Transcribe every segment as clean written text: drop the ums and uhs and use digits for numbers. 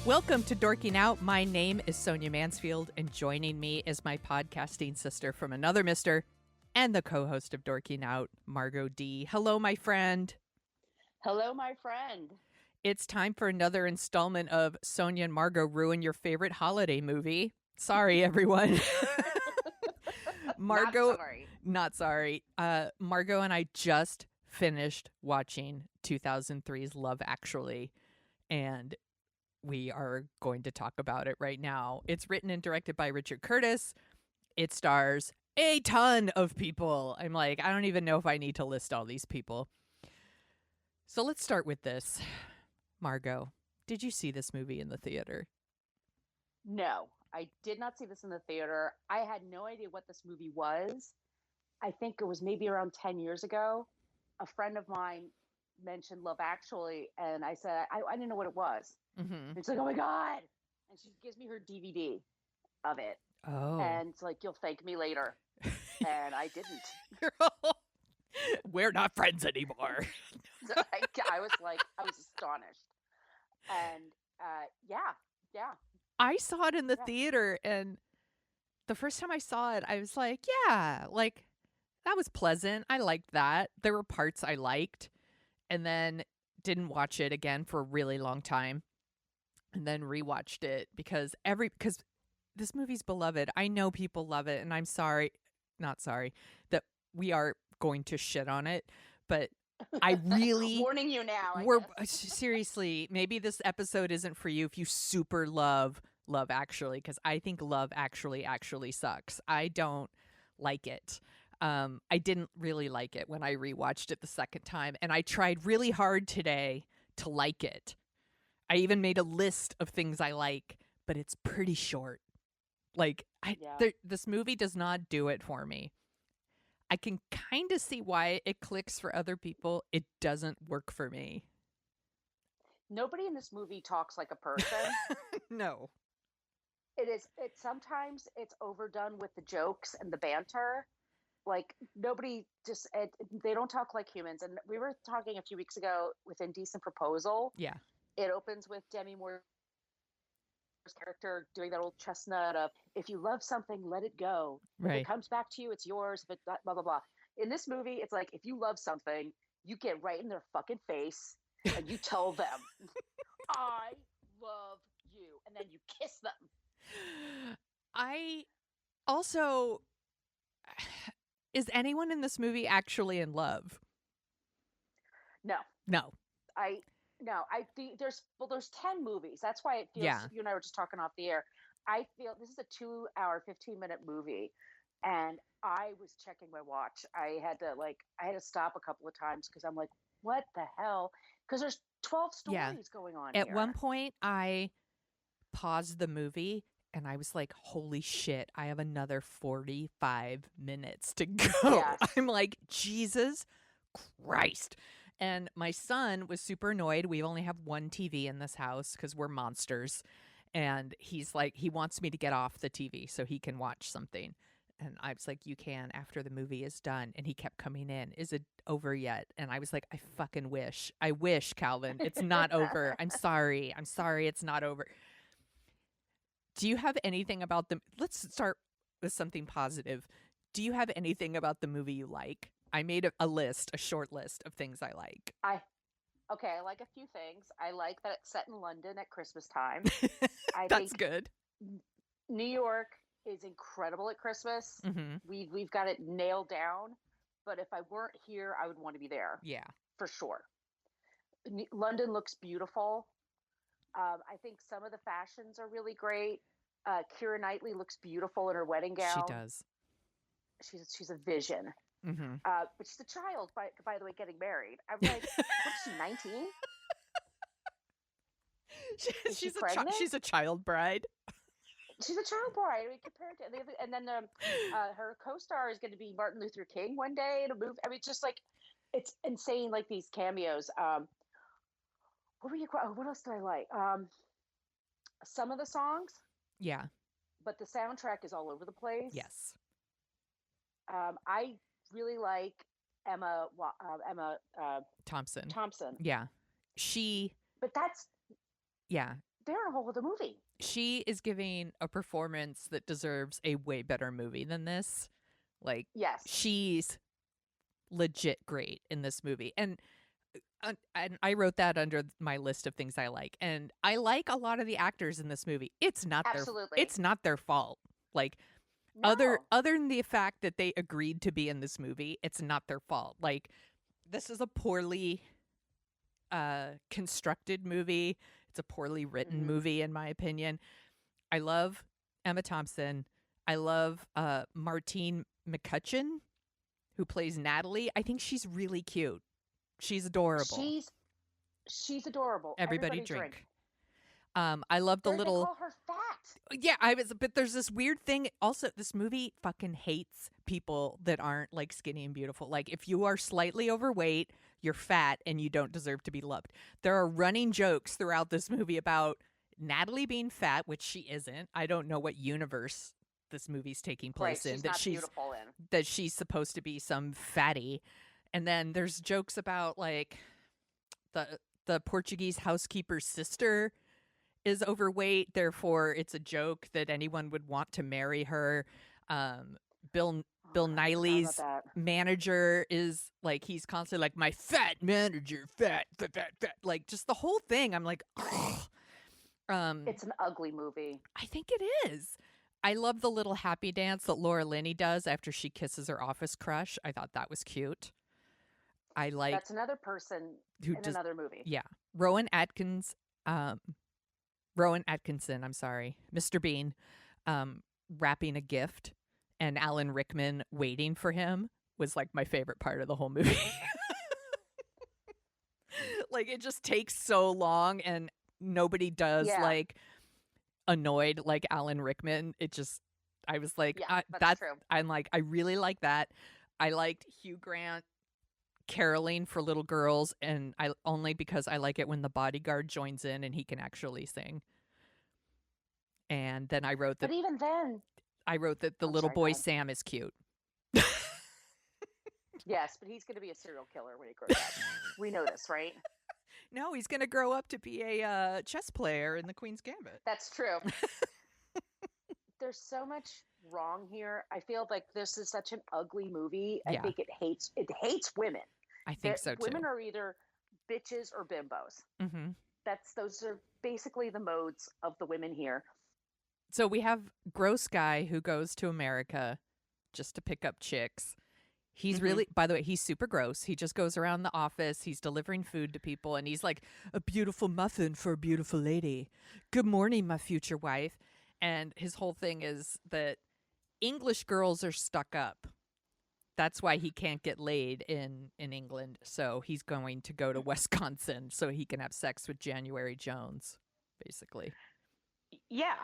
Welcome to Dorking Out. My name is Sonia Mansfield, and joining me is my podcasting sister from another mister and the co-host of Dorking Out, Margo D. Hello, my friend. Hello, my friend. It's time for another installment of Sonia and Margo Ruin Your Favorite Holiday Movie. Sorry, everyone. Margo, not sorry. Margo and I just finished watching 2003's Love Actually, and we are going to talk about it right now. It's written and directed by Richard Curtis. It stars a ton of people. I'm like, I don't even know if I need to list all these people. So let's start with this. Margo, did you see this movie in the theater? No, I did not see this in the theater. I had no idea what this movie was. I think it was maybe around 10 years ago. A friend of mine mentioned Love Actually, and I said, I didn't know what it was. Mm-hmm. And she's like, oh my God. And she gives me her DVD of it. Oh. And it's like, you'll thank me later. And I didn't. We're not friends anymore. I was astonished. And yeah. I saw it in the theater, and the first time I saw it, I was like, yeah, like that was pleasant. I liked that. There were parts I liked, and then didn't watch it again for a really long time, and then rewatched it because this movie's beloved. I know people love it, and I'm not sorry that we are going to shit on it, but I really warning you now. Seriously, maybe this episode isn't for you if you super love Love Actually, because I think Love Actually sucks. I don't like it. I didn't really like it when I rewatched it the second time, and I tried really hard today to like it. I even made a list of things I like, but it's pretty short. Like, this movie does not do it for me. I can kind of see why it clicks for other people. It doesn't work for me. Nobody in this movie talks like a person. No. Sometimes it's overdone with the jokes and the banter. Like nobody they don't talk like humans. And we were talking a few weeks ago with Indecent Proposal. Yeah. It opens with Demi Moore's character doing that old chestnut of, if you love something, let it go. If it comes back to you, it's yours. If it blah, blah, blah. In this movie, it's like, if you love something, you get right in their fucking face and you tell them, I love you. And then you kiss them. I also, is anyone in this movie actually in love? No. There's 10 movies. That's why it feels, you and I were just talking off the air. I feel this is a 2-hour, 15-minute movie, and I was checking my watch. I had to stop a couple of times because I'm like, what the hell? Because there's 12 stories going on At here. one point, I paused the movie and I was like, holy shit, I have another 45 minutes to go. Yes. I'm like, Jesus Christ. And my son was super annoyed. We only have one TV in this house because we're monsters. And he's like, he wants me to get off the TV so he can watch something. And I was like, you can after the movie is done. And he kept coming in. Is it over yet? And I was like, I fucking wish. I wish, Calvin. It's not over. I'm sorry. It's not over. Do you have anything about the... Let's start with something positive. Do you have anything about the movie you like? I made a short list of things I like. I like a few things. I like that it's set in London at Christmas time. That's good. New York is incredible at Christmas. Mm-hmm. We've got it nailed down. But if I weren't here, I would want to be there. Yeah, for sure. London looks beautiful. I think some of the fashions are really great. Keira Knightley looks beautiful in her wedding gown. She does. She's a vision. Mm-hmm. But she's a child, by the way, getting married. I'm like, what is she, 19? She's a child bride. She's a child bride. I mean, compared to, and then her co-star is going to be Martin Luther King one day in a movie. I mean, just like, it's insane. Like these cameos. What else did I like? Some of the songs. Yeah. But the soundtrack is all over the place. Yes. I really like Emma Thompson. Thompson. Yeah. But that's... Yeah. they're a whole other movie. She is giving a performance that deserves a way better movie than this. Like, Yes. she's legit great in this movie. And I wrote that under my list of things I like. And I like a lot of the actors in this movie. It's not their fault. Like, no. other than the fact that they agreed to be in this movie, it's not their fault. Like, this is a poorly constructed movie. It's a poorly written movie, in my opinion. I love Emma Thompson. I love Martine McCutcheon, who plays Natalie. I think she's really cute. She's adorable. She's adorable. Everybody drink. I love the little. They call her fat. Yeah, but there's this weird thing. Also, this movie fucking hates people that aren't like skinny and beautiful. Like, if you are slightly overweight, you're fat and you don't deserve to be loved. There are running jokes throughout this movie about Natalie being fat, which she isn't. I don't know what universe this movie's taking place in. That she's supposed to be some fatty. And then there's jokes about like the Portuguese housekeeper's sister is overweight, therefore it's a joke that anyone would want to marry her. Bill Nighy's manager is like, he's constantly like, my fat manager, fat. Like, just the whole thing. I'm like, ugh. It's an ugly movie. I think it is. I love the little happy dance that Laura Linney does after she kisses her office crush. I thought that was cute. That's another person in another movie. Yeah. Rowan Atkinson, I'm sorry. Mr. Bean, wrapping a gift and Alan Rickman waiting for him was like my favorite part of the whole movie. Like, it just takes so long and nobody does like annoyed like Alan Rickman. I was like, that's true. I'm like, I really like that. I liked Hugh Grant caroling for little girls, and I only because I like it when the bodyguard joins in and he can actually sing. And then I wrote that. But even then, I wrote that the little boy Sam is cute. Yes, but he's going to be a serial killer when he grows up. We know this, right? No, he's going to grow up to be a chess player in the Queen's Gambit. That's true. There's so much wrong here. I feel like this is such an ugly movie. I think it hates women. I think so too. Women are either bitches or bimbos. Mm-hmm. Those are basically the modes of the women here. So we have gross guy who goes to America just to pick up chicks. He's really, by the way, he's super gross. He just goes around the office. He's delivering food to people, and he's like, a beautiful muffin for a beautiful lady. Good morning, my future wife. And his whole thing is that English girls are stuck up. That's why he can't get laid in England. So he's going to go to Wisconsin so he can have sex with January Jones, basically. Yeah.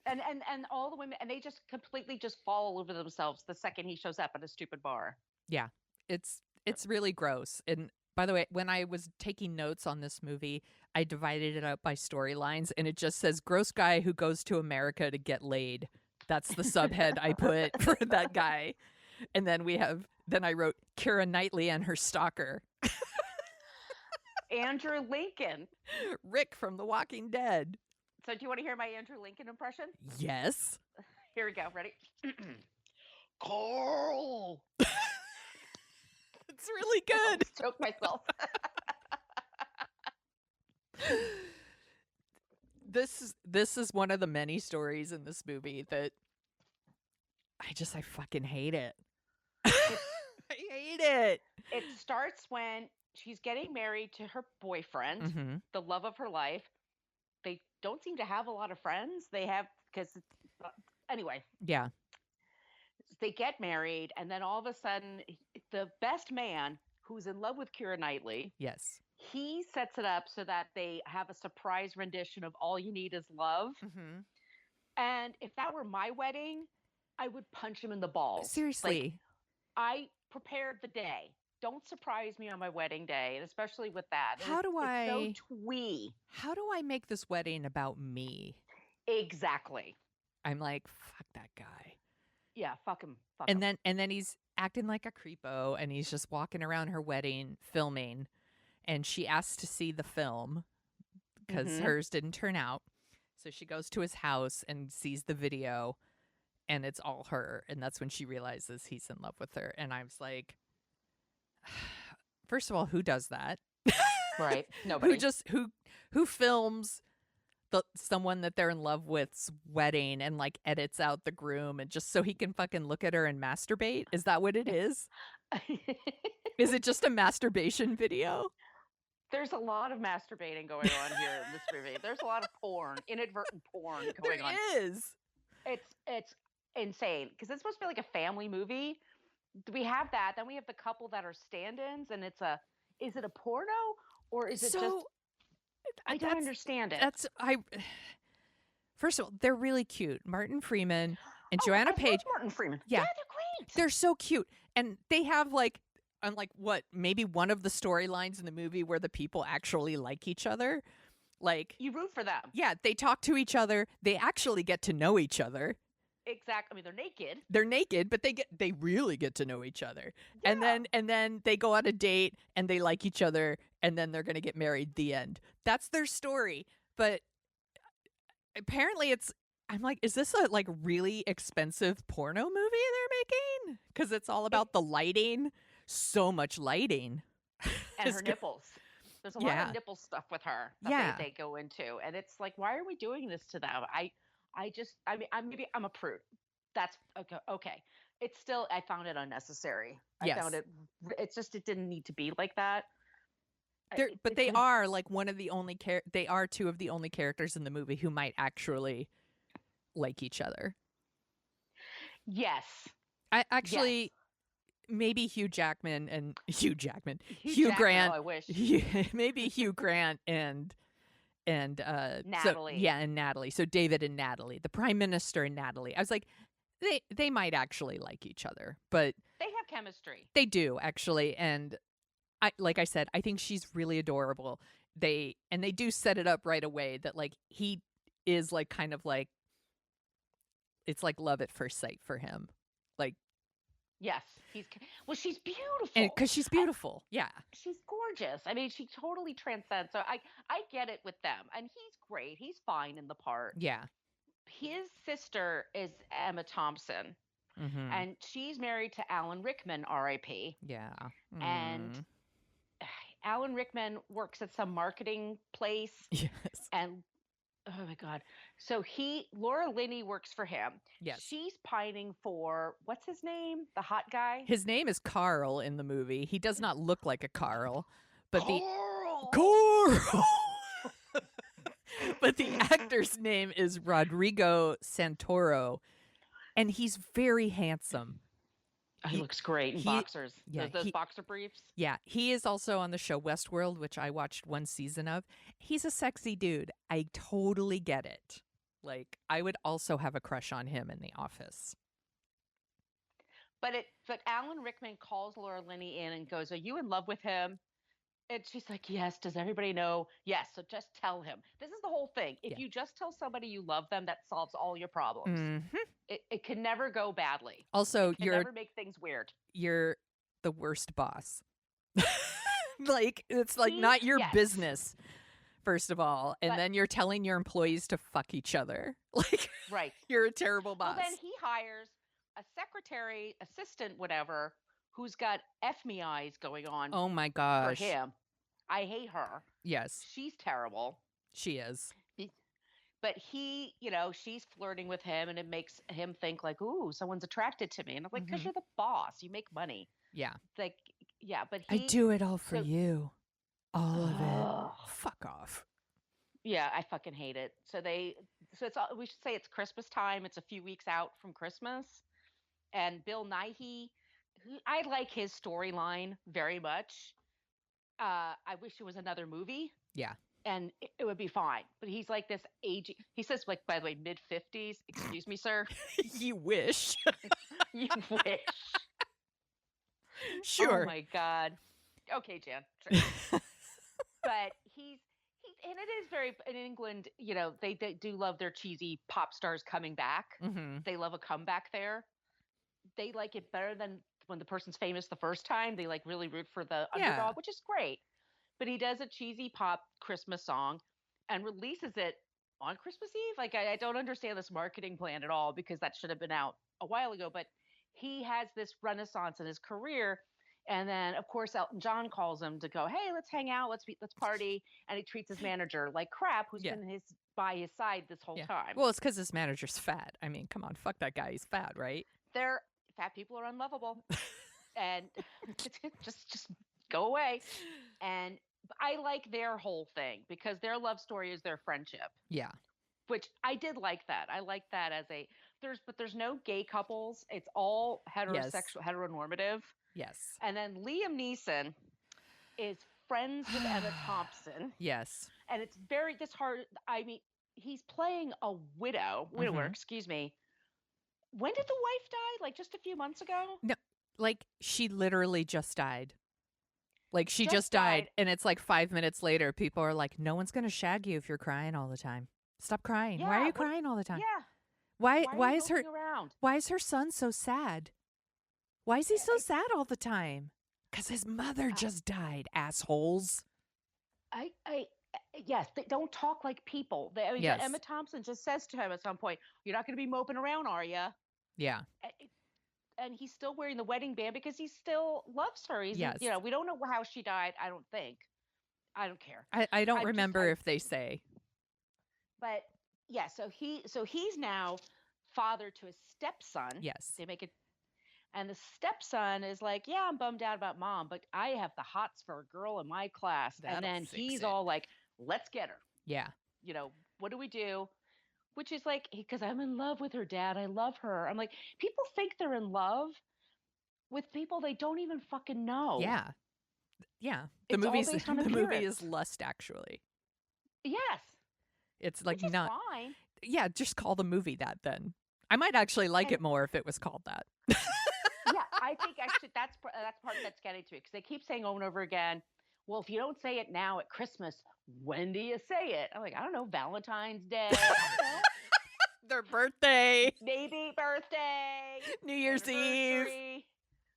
And all the women, and they just completely just fall all over themselves the second he shows up at a stupid bar. Yeah, it's really gross. And by the way, when I was taking notes on this movie, I divided it up by storylines, and it just says gross guy who goes to America to get laid. That's the subhead I put for that guy. And then I wrote Keira Knightley and her stalker. Andrew Lincoln. Rick from The Walking Dead. So do you want to hear my Andrew Lincoln impression? Yes. Here we go. Ready? Carl. It's really good. I choked myself. This is one of the many stories in this movie that I fucking hate it. I hate it. It starts when she's getting married to her boyfriend, the love of her life. They don't seem to have a lot of friends. Anyway. Yeah. They get married, and then all of a sudden, the best man who's in love with Keira Knightley. Yes. He sets it up so that they have a surprise rendition of All You Need Is Love. Mm-hmm. And if that were my wedding, I would punch him in the balls. Seriously. Like, I prepared the day. Don't surprise me on my wedding day, and especially with that. It's so twee. How do I make this wedding about me? Exactly. I'm like, fuck that guy. Yeah, fuck him. And then he's acting like a creepo, and he's just walking around her wedding filming, and she asks to see the film because hers didn't turn out. So she goes to his house and sees the video, and it's all her. And that's when she realizes he's in love with her. And I was like, first of all, who does that? Right. Nobody. Who films someone that they're in love with's wedding and like edits out the groom and just so he can fucking look at her and masturbate? Is that what it is? Is it just a masturbation video? There's a lot of masturbating going on here in this movie. There's a lot of porn, inadvertent porn going on. There is. It's insane because it's supposed to be like a family movie. We have that. Then we have the couple that are stand-ins, and is it a porno or is it just? I don't understand it. First of all, they're really cute. Martin Freeman and Joanna Page. Martin Freeman. Yeah, they're great. They're so cute, and they have like, unlike what maybe one of the storylines in the movie where the people actually like each other. Like, you root for them. Yeah, they talk to each other. They actually get to know each other. Exactly. I mean, they're naked. They're naked, but they really get to know each other. Yeah. And then they go on a date and they like each other, and then they're going to get married. The end. That's their story. But apparently I'm like, is this a like really expensive porno movie they're making? Because it's all about the lighting. So much lighting. And her nipples. There's a lot of nipple stuff with her that they go into. And it's like, why are we doing this to them? Maybe I'm a prude. That's okay. It's still, I found it unnecessary. I found it didn't need to be like that. But they are like one of the only they are two of the only characters in the movie who might actually like each other. Yes. I actually maybe Hugh Grant. I wish. Maybe Hugh Grant and Natalie. And Natalie. So David and Natalie, the Prime Minister and Natalie. I was like, they might actually like each other, but they have chemistry. They do actually, and like I said, I think she's really adorable. They do set it up right away that like he is like kind of like, it's like love at first sight for him. Like, yes, she's beautiful. And because she's beautiful. She's gorgeous. I mean, she totally transcends. So I get it with them. And he's great. He's fine in the part. Yeah. His sister is Emma Thompson. Mm-hmm. And she's married to Alan Rickman, R.I.P. Yeah. Mm. And Alan Rickman works at some marketing place. Yes. And oh my God. So Laura Linney works for him. Yes. She's pining for, what's his name? The hot guy? His name is Carl in the movie. He does not look like a Carl. But Carl! But the actor's name is Rodrigo Santoro. And he's very handsome. He looks great in boxers. Yeah, those boxer briefs. Yeah, he is also on the show Westworld, which I watched one season of. He's a sexy dude. I totally get it. Like, I would also have a crush on him in The Office. But Alan Rickman calls Laura Linney in and goes, "Are you in love with him?" And she's like, "Yes." Does everybody know? Yes. So just tell him. This is the whole thing. If you just tell somebody you love them, that solves all your problems. Mm-hmm. It can never go badly. Also, you never make things weird. You're the worst boss. Like, it's like not your business, first of all. And then you're telling your employees to fuck each other. Like, right. You're a terrible boss. Well, then he hires a secretary, assistant, whatever, who's got F-me eyes going on. Oh my gosh. For him. I hate her. Yes. She's terrible. She is. But she's flirting with him, and it makes him think like, "Ooh, someone's attracted to me." And I'm like, "Because you're the boss. You make money." Yeah. Like, yeah, but I do it all for you. All of it. Fuck off. Yeah, I fucking hate it. We should say it's Christmas time. It's a few weeks out from Christmas. And Bill Nighy, I like his storyline very much. I wish it was another movie. Yeah. And it would be fine. But he's like this aging. He says, like, by the way, mid-50s. Excuse me, sir. You wish. You wish. Sure. Oh my God. Okay, Jan. Sure. But and it is very, in England, they do love their cheesy pop stars coming back. Mm-hmm. They love a comeback there. They like it better than when the person's famous the first time. They like really root for the underdog, which is great. But he does a cheesy pop Christmas song. and releases it on Christmas Eve. Like, I don't understand this marketing plan at all, because that should have been out a while ago. But he has this renaissance in his career. And then, of course, Elton John calls him to go, hey, let's hang out, let's party. And he treats his manager like crap, who's Yeah. been by his side this whole time. Well, it's because his manager's fat. I mean, come on, fuck that guy. He's fat, right? Fat people are unlovable. And just go away. And I like their whole thing, because their love story is their friendship. Yeah. Which I did like that. I like that as there's no gay couples. It's all heterosexual, heteronormative. Yes. And then Liam Neeson is friends with Emma Thompson. Yes. And it's very disheartening. I mean, he's playing a widower, excuse me. When did the wife die? Like just a few months ago? No, like she literally just died. Like she just died. And it's like 5 minutes later, people are like, no one's going to shag you if you're crying all the time. Stop crying. Yeah, why are you crying all the time? Yeah. Why is her son so sad? Why is he so sad all the time? Because his mother just died, assholes. Yes, they don't talk like people. Yes. Emma Thompson just says to him at some point, you're not going to be moping around, are you? Yeah. And he's still wearing the wedding band because he still loves her. Yes. We don't know how she died, I don't think. I don't care. I don't remember if they say. But yeah, so he's now father to a stepson. Yes. They make it. And the stepson is like, yeah, I'm bummed out about mom, but I have the hots for a girl in my class. And then he's all like, let's get her. Yeah. What do we do? Which is like, because I'm in love with her, Dad. I love her. I'm like, people think they're in love with people they don't even fucking know. Yeah. Yeah. The movie is Lust, actually. Yes. It's like which is not fine. Yeah, just call the movie that then. I might actually like it more if it was called that. Yeah, I think actually that's part that's getting to it, because they keep saying over and over again, well, if you don't say it now at Christmas, when do you say it? I'm like, I don't know, Valentine's Day. I don't know. Their birthday. Maybe birthday. New Year's Eve.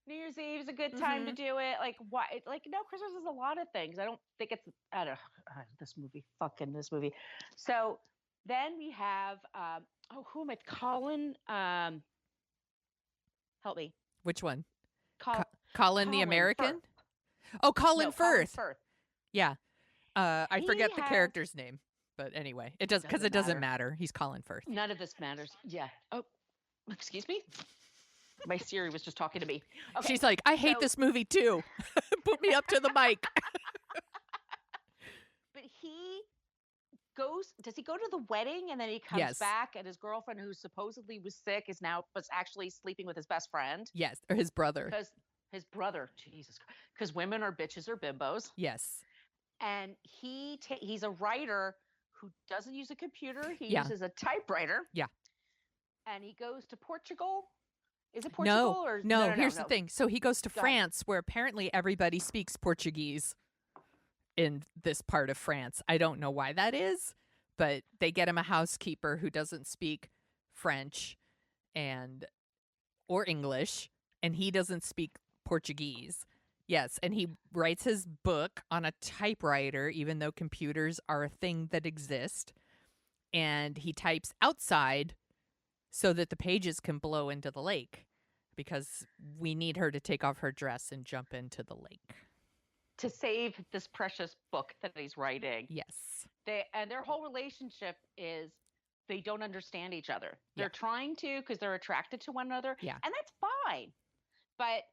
New Year's Eve is a good time to do it. Like, why? Like, no, Christmas is a lot of things. I don't think it's, I don't know, this movie. So then we have, who am I? Colin, help me. Which one? Colin the American? Oh, Colin Firth. Yeah. I forget the character's name, but anyway, it does, because it doesn't matter. He's Colin Firth. None of this matters. Yeah. Oh, excuse me. My Siri was just talking to me. Okay. She's like, I hate this movie too. Put me up to the mic. But does he go to the wedding and then he comes back, and his girlfriend, who supposedly was sick, was actually sleeping with his best friend? Yes, or his brother. Because his brother, Jesus, because women are bitches or bimbos. Yes. And he's a writer who doesn't use a computer. He uses a typewriter. Yeah. And he goes to Portugal. Is it Portugal? No, here's the thing. So he goes to France, where apparently everybody speaks Portuguese in this part of France. I don't know why that is, but they get him a housekeeper who doesn't speak French or English, and he doesn't speak Portuguese. Yes, and he writes his book on a typewriter, even though computers are a thing that exist. And he types outside so that the pages can blow into the lake, because we need her to take off her dress and jump into the lake. To save this precious book that he's writing. Yes. Their whole relationship is they don't understand each other. They're trying to, because they're attracted to one another. Yeah. And that's fine. But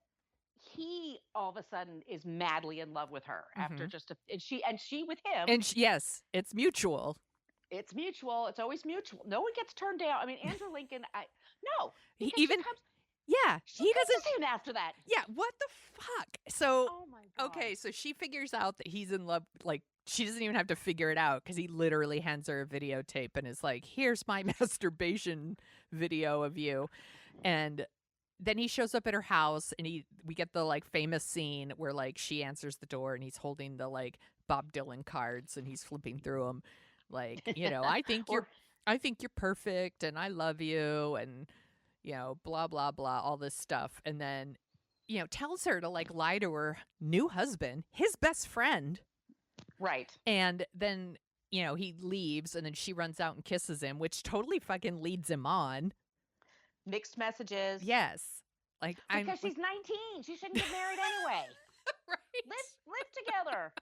he all of a sudden is madly in love with her after and she with him. And yes, it's mutual. It's mutual. It's always mutual. No one gets turned down. I mean, Andrew Lincoln, no. He doesn't see him after that. Yeah, what the fuck? So, oh my God. Okay, so she figures out that he's in love. Like, she doesn't even have to figure it out, because he literally hands her a videotape and is like, here's my masturbation video of you. And then he shows up at her house, and we get the like famous scene where like she answers the door and he's holding the like Bob Dylan cards and he's flipping through them. Like, I think you're perfect and I love you, and blah blah blah, all this stuff. And then tells her to like lie to her new husband, his best friend. Right. And then he leaves and then she runs out and kisses him, which totally fucking leads him on. Mixed messages. Yes. Like, because she's 19. She shouldn't get married anyway. Right. Live together.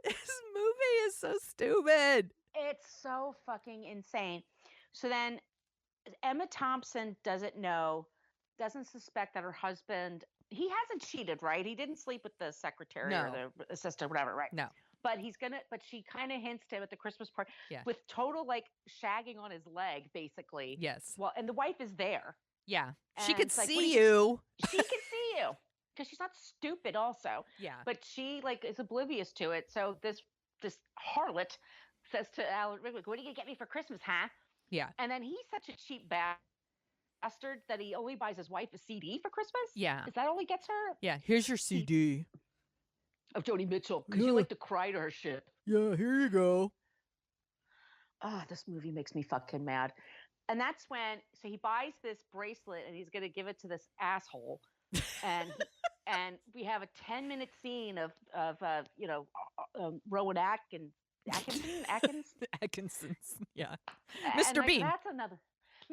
This movie is so stupid. It's so fucking insane. So then Emma Thompson doesn't suspect that her husband, he hasn't cheated, right? He didn't sleep with the secretary or the assistant, whatever, right? No. But she kind of hints to him at the Christmas party with total like shagging on his leg, basically. Yes. Well, and the wife is there. Yeah. And she could see you. She could see you. Because she's not stupid also. Yeah. But she like is oblivious to it. So this harlot says to Alan Rickman, "What are you going to get me for Christmas, huh?" Yeah. And then he's such a cheap bastard that he only buys his wife a CD for Christmas. Yeah. Is that all he gets her? Yeah. Here's your CD. Of Joni Mitchell. Because you like to cry to her shit. Yeah, here you go. Oh, this movie makes me fucking mad. And that's when, so he buys this bracelet and he's going to give it to this asshole. And we have a 10-minute scene of Rowan Atkinson's, yeah. And Mr. Bean. That's another.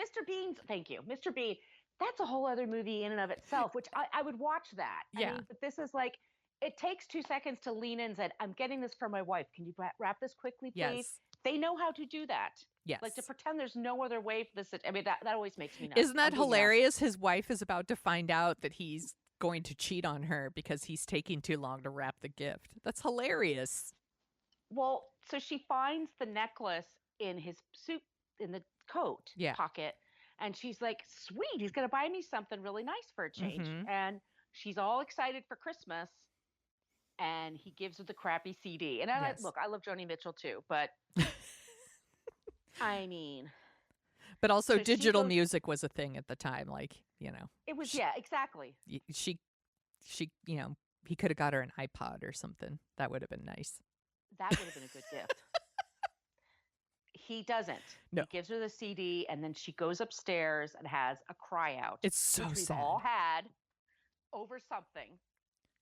Mr. Bean's, thank you. Mr. Bean, that's a whole other movie in and of itself, which I would watch that. Yeah. I mean, but this is like, it takes 2 seconds to lean in and say, "I'm getting this for my wife. Can you wrap this quickly, please?" Yes. They know how to do that. Yes. Like to pretend there's no other way for this. I mean, that always makes me nuts. Isn't that hilarious? His wife is about to find out that he's going to cheat on her because he's taking too long to wrap the gift. That's hilarious. Well, so she finds the necklace in his suit, in the coat pocket. And she's like, "Sweet, he's going to buy me something really nice for a change." Mm-hmm. And she's all excited for Christmas. And he gives her the crappy CD. And look, I love Joni Mitchell too, but I mean. But also digital music was a thing at the time. Like, It was, exactly. She, he could have got her an iPod or something. That would have been nice. That would have been a good gift. He doesn't. No. He gives her the CD and then she goes upstairs and has a cry out. It's so sad. We've all had over something.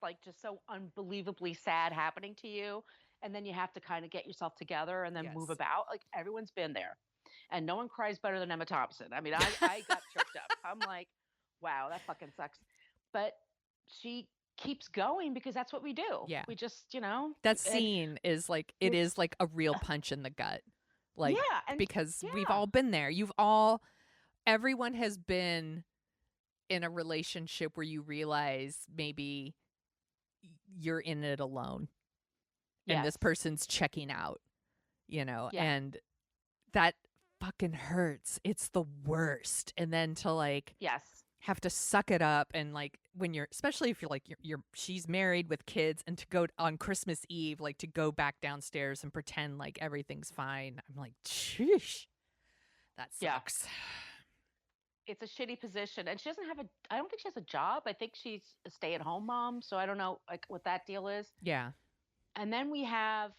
Like just so unbelievably sad happening to you, and then you have to kind of get yourself together and then move about. Like everyone's been there, and no one cries better than Emma Thompson. I mean, I got choked up. I'm like, wow, that fucking sucks. But she keeps going because that's what we do. Yeah, we just that scene is like is like a real punch in the gut. Like because we've all been there. Everyone has been in a relationship where you realize maybe you're in it alone and this person's checking out, and that fucking hurts. It's the worst. And then to like have to suck it up and like when especially if you're like she's married with kids and to go on Christmas Eve, like to go back downstairs and pretend like everything's fine. I'm like, sheesh, that sucks. It's a shitty position, and she doesn't have I don't think she has a job. I think she's a stay-at-home mom, so I don't know like what that deal is. Yeah. And then we have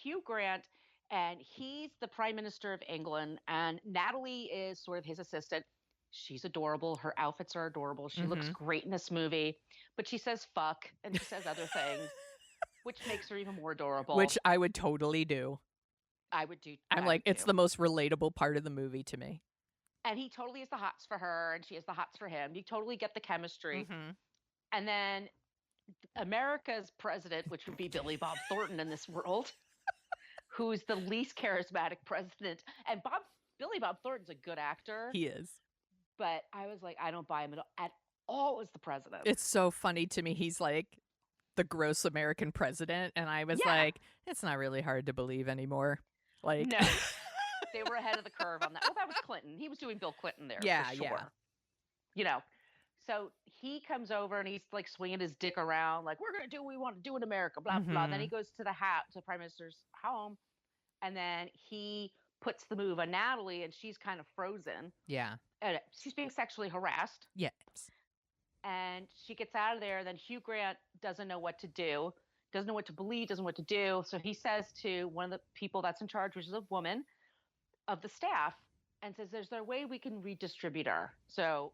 Hugh Grant, and he's the Prime Minister of England, and Natalie is sort of his assistant. She's adorable. Her outfits are adorable. She looks great in this movie, but she says fuck and she says other things, which makes her even more adorable. Which I would totally do. I would do. I'm like, it's the most relatable part of the movie to me. And he totally is the hots for her, and she is the hots for him. You totally get the chemistry. Mm-hmm. And then America's president, which would be Billy Bob Thornton in this world, who's the least charismatic president. And Billy Bob Thornton's a good actor. He is. But I was like, I don't buy him at all as the president. It's so funny to me. He's like the gross American president. And I was like, it's not really hard to believe anymore. Like, no. They were ahead of the curve on that. Well, that was Clinton. He was doing Bill Clinton there. Yeah, for sure. Yeah. So he comes over and he's like swinging his dick around, like, we're going to do what we want to do in America, blah, blah. Then he goes to the Prime Minister's home, and then he puts the move on Natalie, and she's kind of frozen. Yeah. And she's being sexually harassed. Yes. And she gets out of there. Then Hugh Grant doesn't know what to do, doesn't know what to believe, doesn't know what to do. So he says to one of the people that's in charge, which is a woman, of the staff, and says, "There's no way we can redistribute her." So,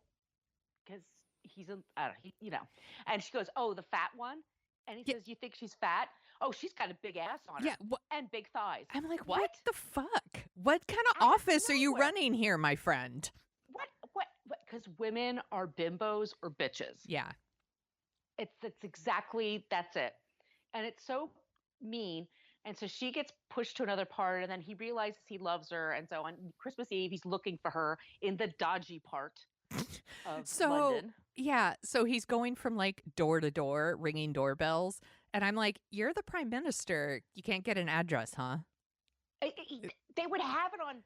because he's and she goes, "Oh, the fat one." And he Yeah, says, "You think she's fat? Oh, she's got a big ass on yeah. her and big thighs." I'm like, what What? the fuck? What kind of Out of office are you nowhere. running here, my friend? What? What? Because women are bimbos or bitches. Yeah. It's exactly that's it, and it's so mean. And so she gets pushed to another part, and then he realizes he loves her, and so on Christmas Eve he's looking for her in the dodgy part of So, London. yeah, so he's going from like door to door ringing doorbells, and I'm like, "You're the prime minister. You can't get an address, huh?" They would have it on.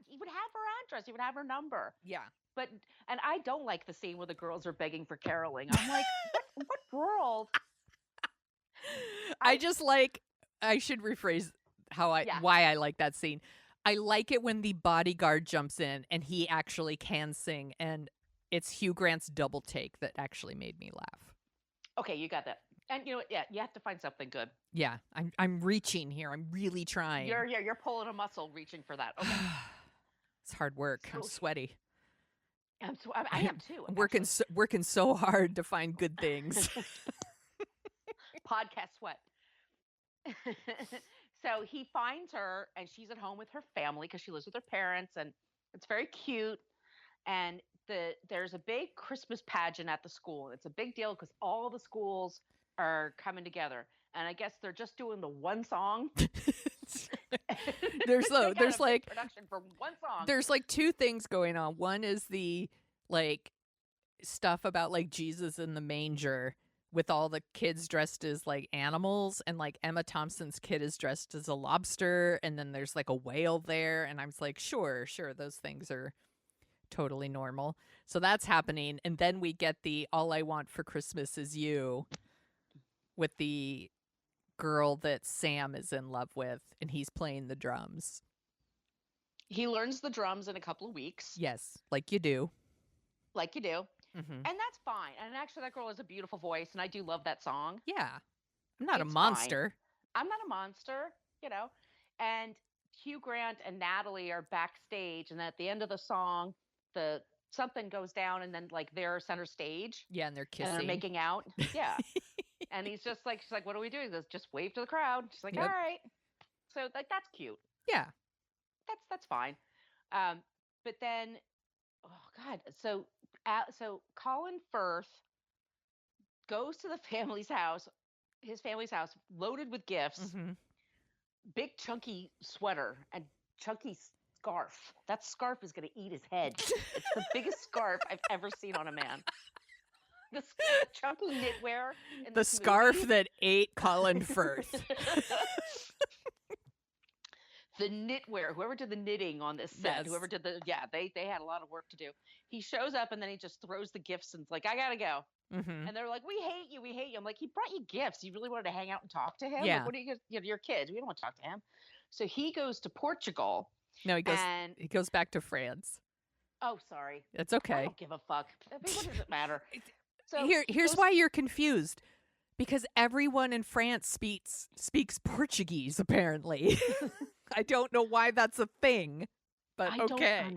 He would have her address. He would have her number. Yeah. But and I don't like the scene where the girls are begging for caroling. I'm like, what world? I I just like I should rephrase Yeah. why I like that scene. I like it when the bodyguard jumps in and he actually can sing, and it's Hugh Grant's double take that actually made me laugh. Okay, you got that. And you know what? Yeah, you have to find something good. Yeah, I'm reaching here. I'm really trying. You're pulling a muscle reaching for that. Okay. It's hard work. I'm So sweaty. I am too. I'm working so hard to find good things. Podcast sweat. So he finds her, and she's at home with her family because she lives with her parents, and it's very cute. And there's a big Christmas pageant at the school. It's a big deal because all the schools are coming together, and I guess they're just doing the one song. there's They got there's a big like production for one song. there's like two things going on. One is the like stuff about like Jesus in the manger with all the kids dressed as like animals, and like Emma Thompson's kid is dressed as a lobster, and then there's like a whale there, and I'm like, sure, those things are totally normal. So that's happening, and then we get the All I Want for Christmas Is You with the girl that Sam is in love with, and he's playing the drums. He learns the drums in a couple of weeks. Yes, like you do. Like you do. Mm-hmm. And that's fine. And actually, that girl has a beautiful voice, and I do love that song. Yeah, I'm not a It's monster. Fine. I'm not a monster, you know. And Hugh Grant and Natalie are backstage, and at the end of the song, the something goes down, and then like they're center stage. Yeah, and they're kissing. And they're making out. Yeah. And he's just like, she's like, "What are we doing?" He goes, "Just wave to the crowd." She's like, Yep. "All right." So like that's cute. Yeah. That's fine. But then, oh God, so Colin Firth goes to the family's house, his family's house, loaded with gifts, Mm-hmm. big chunky sweater and chunky scarf. That scarf is going to eat his head. It's the biggest scarf I've ever seen on a man. The chunky knitwear. The scarf that ate Colin Firth. The knitwear, whoever did the knitting on this set, Yes. whoever did they had a lot of work to do. He shows up and then he just throws the gifts and it's like, "I gotta go." Mm-hmm. And they're like, we hate you. I'm like, he brought you gifts. You really wanted to hang out and talk to him? Yeah. Like, what are your kids? We don't want to talk to him. So he goes to Portugal. No, he goes back to France. Oh, sorry. It's okay. I don't give a fuck. I mean, what does it matter? So here's why you're confused. Because everyone in France speaks Portuguese, apparently. I don't know why that's a thing, but I okay. I don't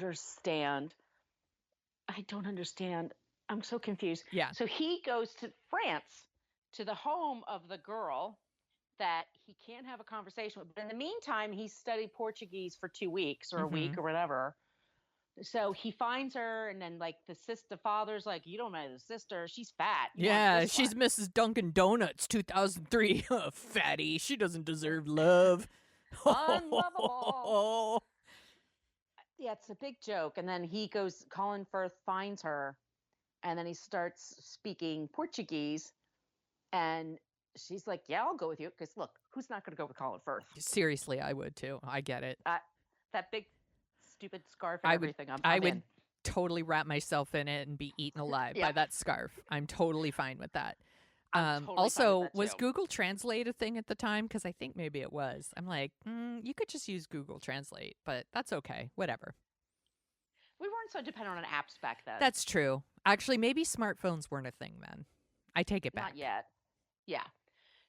understand. I'm so confused. Yeah. So he goes to France, to the home of the girl that he can't have a conversation with. But in the meantime, he studied Portuguese for 2 weeks or a week or whatever. So he finds her, and then like the father's like, "You don't know the sister. She's fat." Yeah, she's Mrs. Dunkin' Donuts 2003. Fatty. She doesn't deserve love. Unlovable. Yeah, it's a big joke. And then Colin Firth finds her, and then he starts speaking Portuguese, and she's like, "Yeah, I'll go with you." Because look, who's not going to go with Colin Firth? Seriously, I would too. I get it. That big stupid scarf and everything. I would totally wrap myself in it and be eaten alive by that scarf. I'm totally fine with that. Also, was Google Translate a thing at the time? Because I think maybe it was. I'm like, you could just use Google Translate, but that's okay. Whatever. We weren't so dependent on apps back then. That's true. Actually, maybe smartphones weren't a thing then. I take it back. Not yet. Yeah.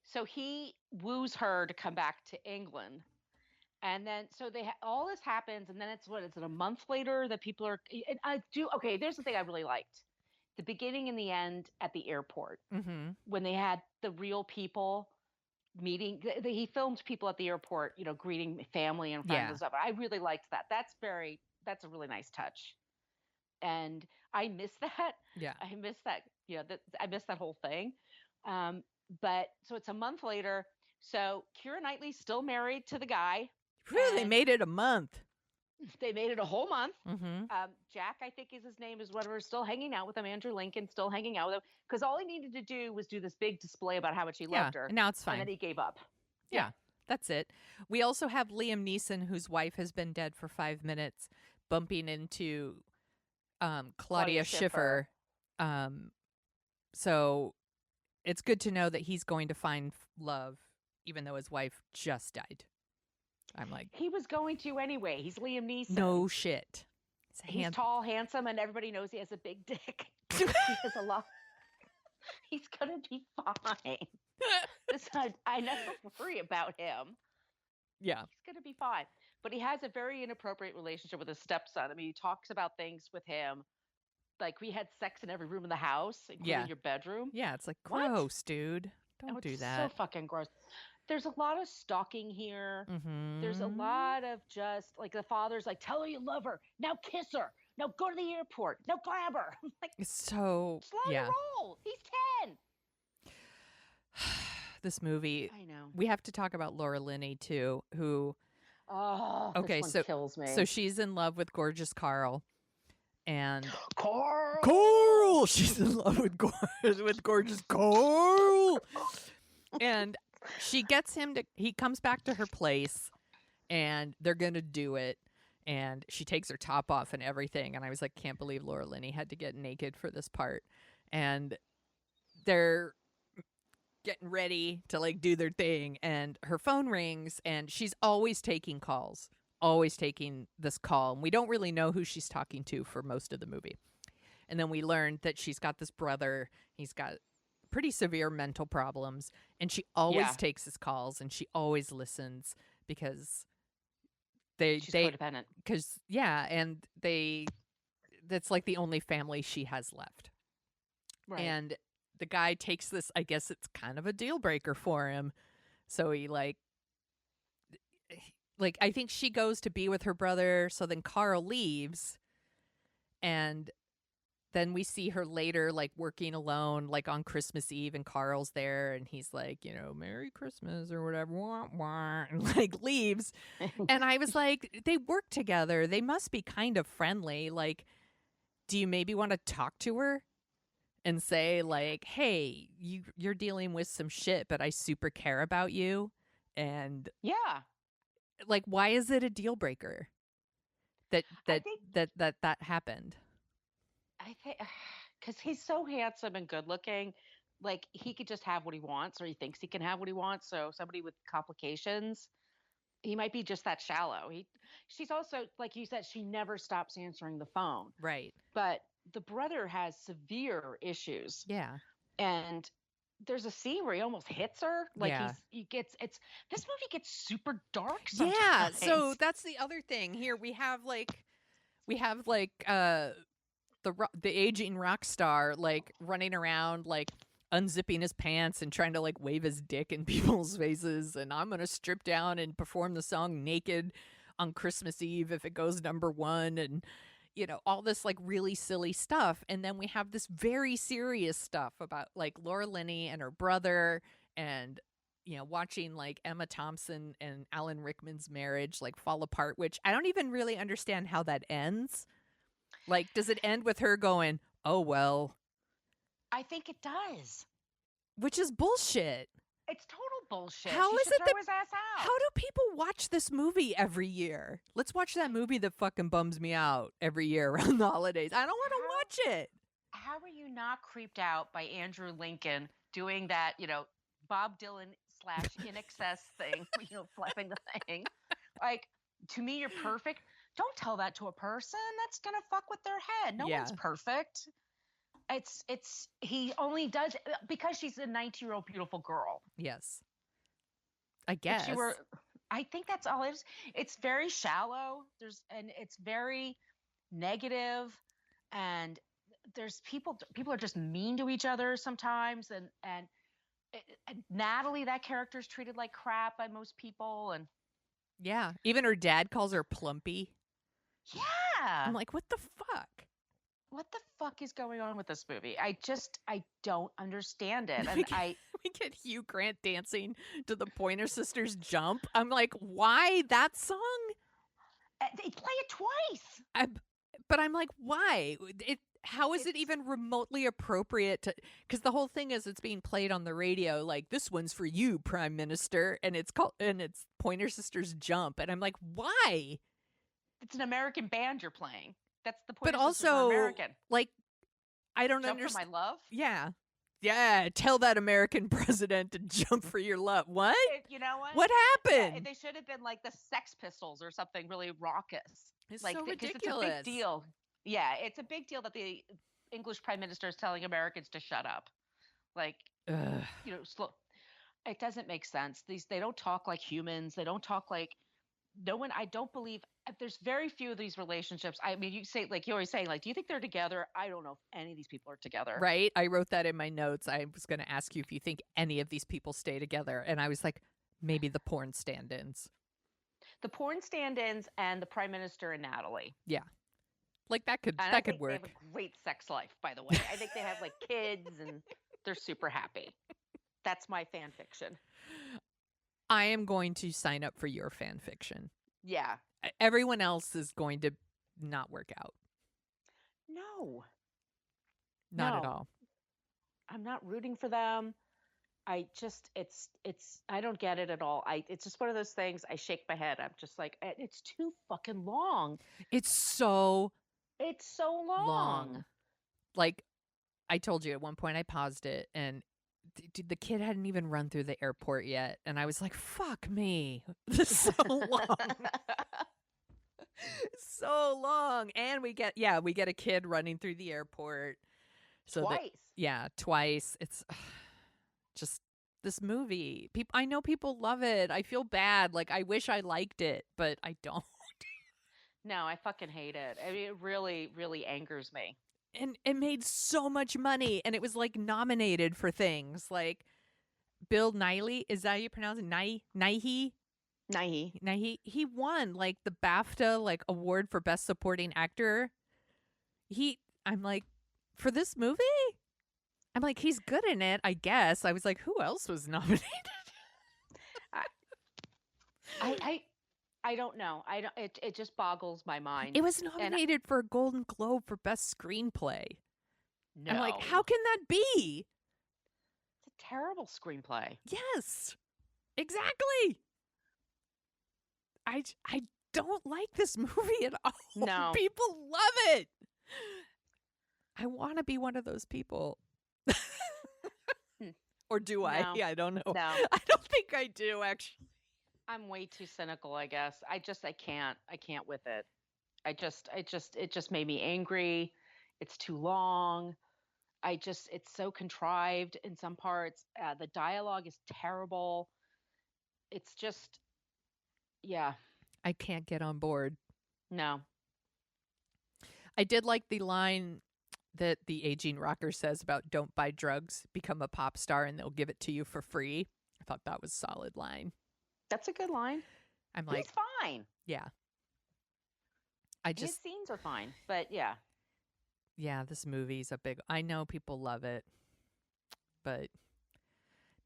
So he woos her to come back to England. And then, so all this happens, and then it's a month later that people are. And okay, there's the thing I really liked the beginning and the end at the airport Mm-hmm. when they had the real people meeting. He filmed people at the airport, greeting family and friends and Yeah. stuff. I really liked that. That's a really nice touch. And I miss that. Yeah. I miss that. I miss that whole thing. Um, but so it's a month later. So Keira Knightley's still married to the guy, Whew, they and made it a month. they made it a whole month. Mm-hmm. Jack, I think is his name, is whatever, still hanging out with him. Andrew Lincoln still hanging out with him because all he needed to do was do this big display about how much he Yeah. loved her, And now it's and then fine. he gave up. Yeah. Yeah. That's it. We also have Liam Neeson, whose wife has been dead for 5 minutes, bumping into Claudia Schiffer. So it's good to know that he's going to find love, even though his wife just died. I'm like, He was going to anyway. He's Liam Neeson. no shit. He's tall, handsome, and everybody knows he has a big dick. He has a lot. He's gonna be fine. I never worry about him. Yeah. He's gonna be fine. But he has a very inappropriate relationship with his stepson. I mean, he talks about things with him like we had sex in every room in the house, including your bedroom. Yeah, it's like What? gross, dude. Don't do that. So fucking gross. There's a lot of stalking here. Mm-hmm. There's a lot of just like the father's like, tell her you love her. Now kiss her. Now go to the airport. Now grab her. Like, it's so slow your roll. He's 10. This movie. I know. We have to talk about Laura Linney too, who this one kills me. So she's in love with gorgeous Carl. And Carl! She's in love with gorgeous Carl. And she gets him he comes back to her place and they're going to do it. And she takes her top off and everything. And I was like, can't believe Laura Linney had to get naked for this part. And they're getting ready to like do their thing. And her phone rings and she's always taking calls. Always taking this call, and we don't really know who she's talking to for most of the movie. And then we learned that she's got this brother. He's got pretty severe mental problems, and she always takes his calls, and she always listens because she's codependent. Because and that's like the only family she has left. Right. And the guy takes this. I guess it's kind of a deal breaker for him. So he like I think she goes to be with her brother, so then Carl leaves, and then we see her later like working alone like on Christmas Eve, and Carl's there and he's like, Merry Christmas or whatever, wah, wah, and like leaves. And I was like, they work together, they must be kind of friendly. Like, do you maybe want to talk to her and say like, hey, you're dealing with some shit, but I super care about you? And like, why is it a deal breaker that happened? I think because he's so handsome and good looking, like he could just have what he wants, or he thinks he can have what he wants. So somebody with complications, he might be just that shallow. She's also, like you said, she never stops answering the phone. Right. But the brother has severe issues. Yeah. And there's a scene where he almost hits her. Like this movie gets super dark sometimes. Yeah, so that's the other thing. Here we have the aging rock star like running around like unzipping his pants and trying to like wave his dick in people's faces, and I'm going to strip down and perform the song naked on Christmas Eve if it goes #1, and all this like really silly stuff. And then we have this very serious stuff about like Laura Linney and her brother, and watching like Emma Thompson and Alan Rickman's marriage like fall apart, which I don't even really understand how that ends. Like, does it end with her going, oh well? I think it does. Which is bullshit. It's total bullshit. How is it throw his ass out. How do people watch this movie every year? Let's watch that movie that fucking bums me out every year around the holidays. I don't want to watch it. How are you not creeped out by Andrew Lincoln doing that, Bob Dylan / In Excess thing, flapping the thing? Like, to me, you're perfect. Don't tell that to a person. That's going to fuck with their head. No one's perfect. He only does it because she's a 19-year-old beautiful girl. Yes. I guess. I think that's all it is. It's very shallow. And it's very negative, and there's people are just mean to each other sometimes, and Natalie, that character, is treated like crap by most people, and yeah, even her dad calls her Plumpy. yeah, I'm like, what the fuck? what the fuck is going on with this movie? I don't understand it. And we get Hugh Grant dancing to the Pointer Sisters Jump. I'm like, why that song? They play it twice. But I'm like, why? How is it even remotely appropriate to? Because the whole thing is it's being played on the radio. Like, this one's for you, Prime Minister, and it's Pointer Sisters Jump, and I'm like, why? It's an American band you're playing. That's the But Pointer Sisters are also, American. like, I don't Jump understand. for my love? Yeah. Yeah, tell that American president to jump for your love. What? You know what? What happened? Yeah, they should have been like the Sex Pistols or something really raucous. It's like, so ridiculous. It's a big deal. Yeah, it's a big deal that the English Prime Minister is telling Americans to shut up. Like, slow. It doesn't make sense. They don't talk like humans. They don't talk like no one. I don't believe there's very few of these relationships. I mean, you always say, like, do you think they're together? I don't know if any of these people are together. Right? I wrote that in my notes. I was going to ask you if you think any of these people stay together. And I was like, maybe the porn stand-ins. The porn stand-ins and the Prime Minister and Natalie. Yeah. Like, that could work. They have a great sex life, by the way. I think they have, like, kids and they're super happy. That's my fan fiction. I am going to sign up for your fan fiction. Yeah. Everyone else is going to not work out. No. Not at all. I'm not rooting for them. I don't get it at all. It's just one of those things. I shake my head. I'm just like, it's too fucking long. It's so long. Like, I told you at one point I paused it and the kid hadn't even run through the airport yet. And I was like, fuck me. This is so long. So long. And we get a kid running through the airport. So twice. Twice. It's just this movie. I know people love it. I feel bad. Like, I wish I liked it, but I don't. No, I fucking hate it. I mean, it really, really angers me. And it made so much money, and it was, like, nominated for things. Like, Bill Nighy, is that how you pronounce it? Nighy? He won, like, the BAFTA, like, award for Best Supporting Actor. I'm like, for this movie? I'm like, he's good in it, I guess. I was like, who else was nominated? I don't know. It just boggles my mind. It was nominated for a Golden Globe for Best Screenplay. No. I'm like, how can that be? It's a terrible screenplay. Yes. Exactly. I don't like this movie at all. No. People love it. I want to be one of those people. Or do I? No. Yeah, I don't know. No. I don't think I do, actually. I'm way too cynical, I guess. I can't with it. It just made me angry. It's too long. It's so contrived in some parts. The dialogue is terrible. It's just, yeah. I can't get on board. No. I did like the line that the aging rocker says about don't buy drugs, become a pop star, and they'll give it to you for free. I thought that was a solid line. That's a good line. I'm like, he's fine. Yeah. His scenes are fine, but yeah. Yeah, this movie's a big. I know people love it, but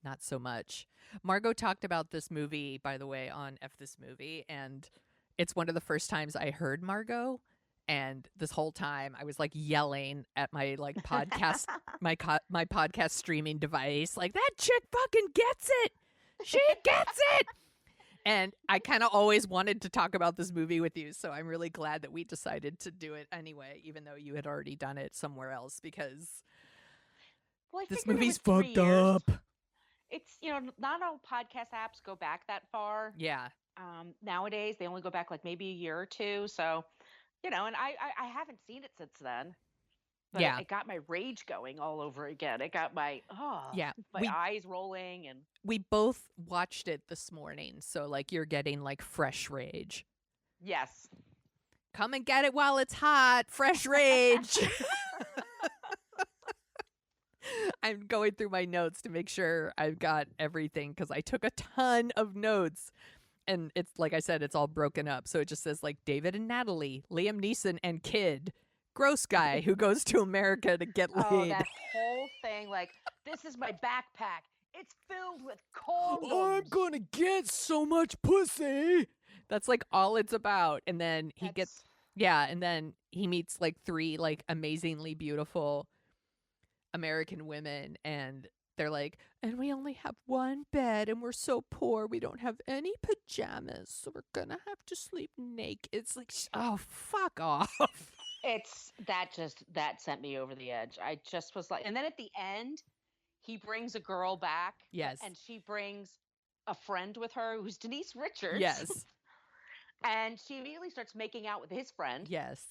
not so much. Margo talked about this movie, by the way, on F This Movie, and it's one of the first times I heard Margo. And this whole time I was like yelling at my like podcast, my podcast streaming device, like, that chick fucking gets it. She gets it. And I kind of always wanted to talk about this movie with you. So I'm really glad that we decided to do it anyway, even though you had already done it somewhere else, because this movie's fucked up. It's, not all podcast apps go back that far. Yeah. Nowadays they only go back like maybe a year or two. So, and I haven't seen it since then. But yeah. It got my rage going all over again. It got my eyes rolling, and we both watched it this morning. So like you're getting like fresh rage. Yes. Come and get it while it's hot. Fresh rage. I'm going through my notes to make sure I've got everything because I took a ton of notes. And it's like I said, it's all broken up. So it just says like David and Natalie, Liam Neeson and Kid, gross guy who goes to America to get Oh, laid. that whole thing, like, this is my backpack. It's filled with condoms. I'm gonna get so much pussy. That's like all it's about. And then he gets, yeah, and then he meets like 3 like amazingly beautiful American women, and they're like, and we only have one bed and we're so poor we don't have any pajamas, so we're gonna have to sleep naked. It's like, oh, fuck off. That sent me over the edge. I just was like, and then at the end, he brings a girl back. Yes. And she brings a friend with her who's Denise Richards. Yes. And she immediately starts making out with his friend. Yes.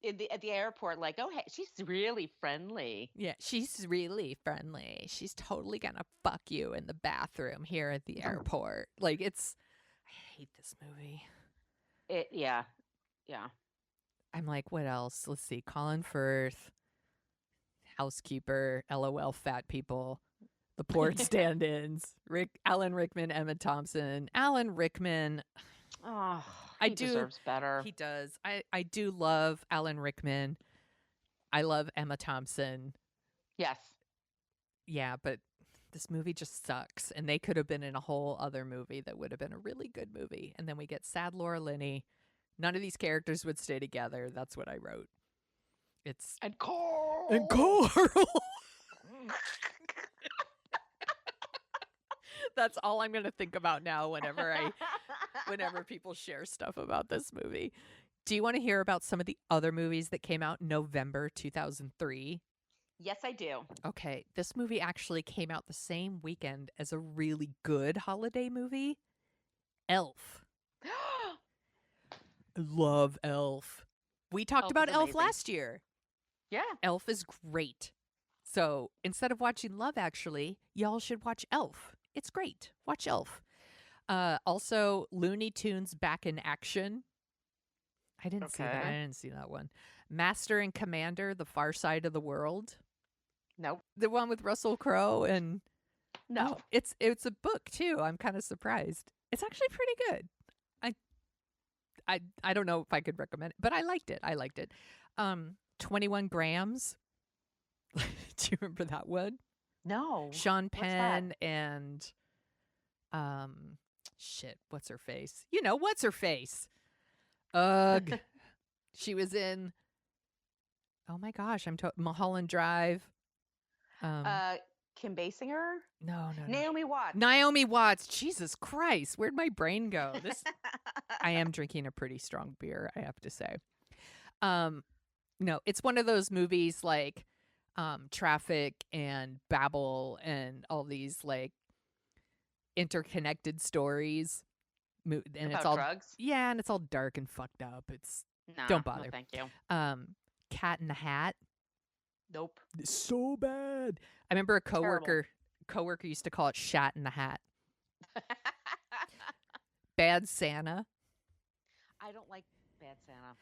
At the airport, like, oh, hey, she's really friendly. Yeah, she's really friendly. She's totally gonna fuck you in the bathroom here at the airport. Like, it's, I hate this movie. Yeah. I'm like, what else? Let's see. Colin Firth, housekeeper, LOL, fat people, the port stand-ins, Alan Rickman, Emma Thompson. Alan Rickman. Oh, he deserves better. He does. I do love Alan Rickman. I love Emma Thompson. Yes. Yeah, but this movie just sucks. And they could have been in a whole other movie that would have been a really good movie. And then we get sad Laura Linney. None of these characters would stay together. That's what I wrote. It's and Carl. That's all I'm going to think about now whenever people share stuff about this movie. Do you want to hear about some of the other movies that came out in November 2003? Yes, I do. Okay, this movie actually came out the same weekend as a really good holiday movie, Elf. I love Elf. We talked about Elf last year. Yeah. Elf is great. So instead of watching Love Actually, y'all should watch Elf. It's great. Watch Elf. Also, Looney Tunes Back in Action. I didn't see that. I didn't see that one. Master and Commander, The Far Side of the World. Nope. The one with Russell Crowe and no. Oh, it's a book too. I'm kind of surprised. It's actually pretty good. I don't know if I could recommend it, but I liked it. 21 Grams. Do you remember that one? No. Sean Penn and what's her face? You know, what's her face? Ugh. She was in, oh my gosh, Mulholland Drive. Kim Basinger? No. Naomi Watts. Naomi Watts. Jesus Christ. Where'd my brain go? I am drinking a pretty strong beer, I have to say. No, it's one of those movies like Traffic and Babel and all these like interconnected stories. And about it's all drugs? Yeah, and it's all dark and fucked up. Don't bother. No, thank you. Cat in the Hat. Nope. It's so bad. I remember a coworker used to call it Shat in the Hat. Bad Santa. I don't like Bad Santa.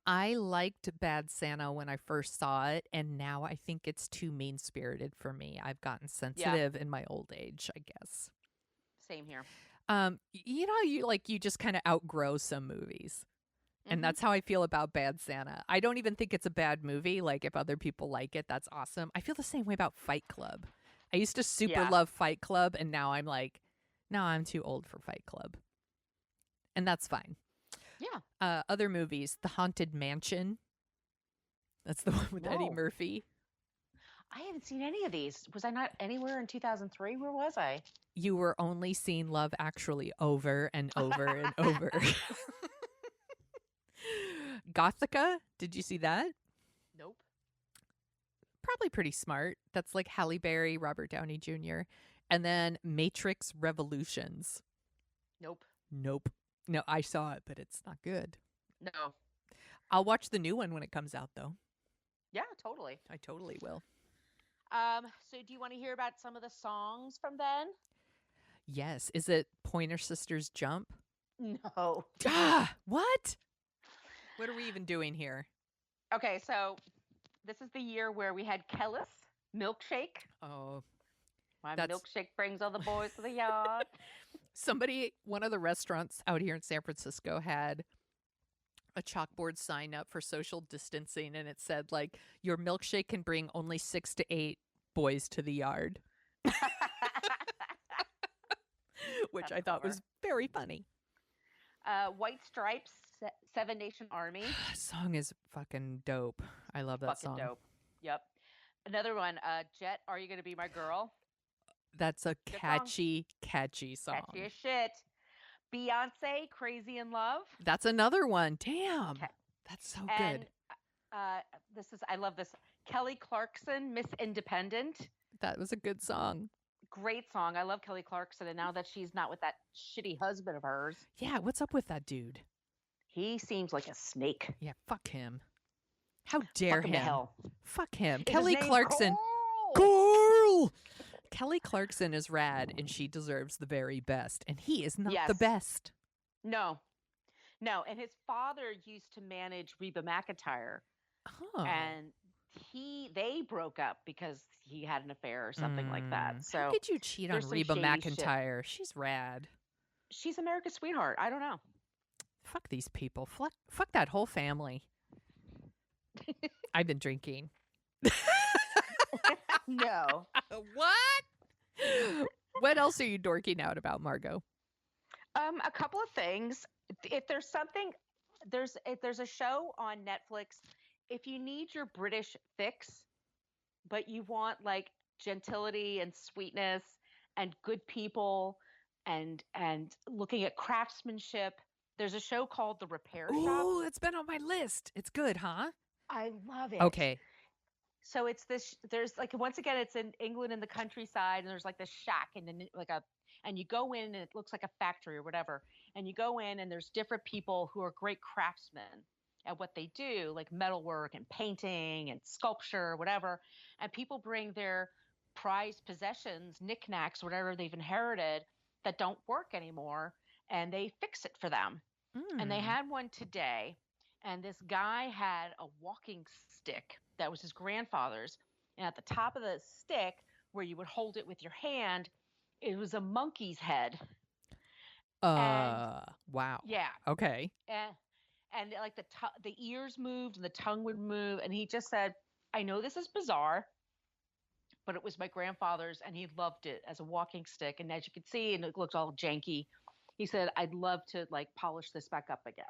I liked Bad Santa when I first saw it, and now I think it's too mean-spirited for me. I've gotten sensitive in my old age, I guess. Same here. You know, you just kind of outgrow some movies. And that's how I feel about Bad Santa. I don't even think it's a bad movie. Like, if other people like it, that's awesome. I feel the same way about Fight Club. I used to super love Fight Club, and now I'm like, no, I'm too old for Fight Club. And that's fine. Yeah. Other movies, The Haunted Mansion. That's the one with Eddie Murphy. I haven't seen any of these. Was I not anywhere in 2003? Where was I? You were only seeing Love Actually over and over and over. Gothica, did you see that? Nope. Probably pretty smart. That's like Halle Berry, Robert Downey Jr. And then Matrix Revolutions. Nope. No, I saw it, but it's not good. No. I'll watch the new one when it comes out, though. Yeah, totally. I totally will. So do you want to hear about some of the songs from then? Yes. Is it Pointer Sisters Jump? No. What? What are we even doing here? Okay, so this is the year where we had Kellis Milkshake. Oh, My that's milkshake brings all the boys to the yard. one of the restaurants out here in San Francisco had a chalkboard sign up for social distancing, and it said, like, your milkshake can bring only 6 to 8 boys to the yard, which That's I thought clever. was very funny. White Stripes, Seven Nation Army. Song is fucking dope. I love that Fucking song. dope. Yep. Another one, Jet, Are You Gonna Be My Girl? That's a Good song. catchy song. Catchy as shit. Beyonce, Crazy in Love. That's another one. Damn. Okay. That's so And good. I love this. Kelly Clarkson, Miss Independent. That was a good song. Great song. I love Kelly Clarkson. And now that she's not with that shitty husband of hers. Yeah, what's up with that dude? He seems like a snake. Yeah, fuck him. How dare Fuck him to hell. Fuck him. Is Kelly his name Clarkson. Carl? Kelly Clarkson is rad, and she deserves the very best. And he is not Yes. the best. No. And his father used to manage Reba McEntire. Oh. And they broke up because he had an affair or something like that. So how could you cheat on Reba McEntire? Shit. She's rad. She's America's sweetheart. I don't know. Fuck these people. Fuck that whole family. I've been drinking. No. What? What else are you dorking out about, Margo? A couple of things. If there's something, there's a show on Netflix. If you need your British fix, but you want like gentility and sweetness and good people and looking at craftsmanship, there's a show called The Repair Shop. Oh, it's been on my list. It's good, huh? I love it. Okay. So it's this. There's like once again, it's in England in the countryside, and there's like this shack, and then and you go in, and it looks like a factory or whatever. And you go in, and there's different people who are great craftsmen at what they do, like metalwork and painting and sculpture, whatever. And people bring their prized possessions, knickknacks, whatever they've inherited that don't work anymore, and they fix it for them. And they had one today, and this guy had a walking stick that was his grandfather's, and at the top of the stick where you would hold it with your hand, it was a monkey's head. Wow. Yeah. Okay. And like the ears moved and the tongue would move, and he just said, I know this is bizarre, but it was my grandfather's, and he loved it as a walking stick. And as you could see, and it looked all janky, he said, I'd love to like polish this back up again.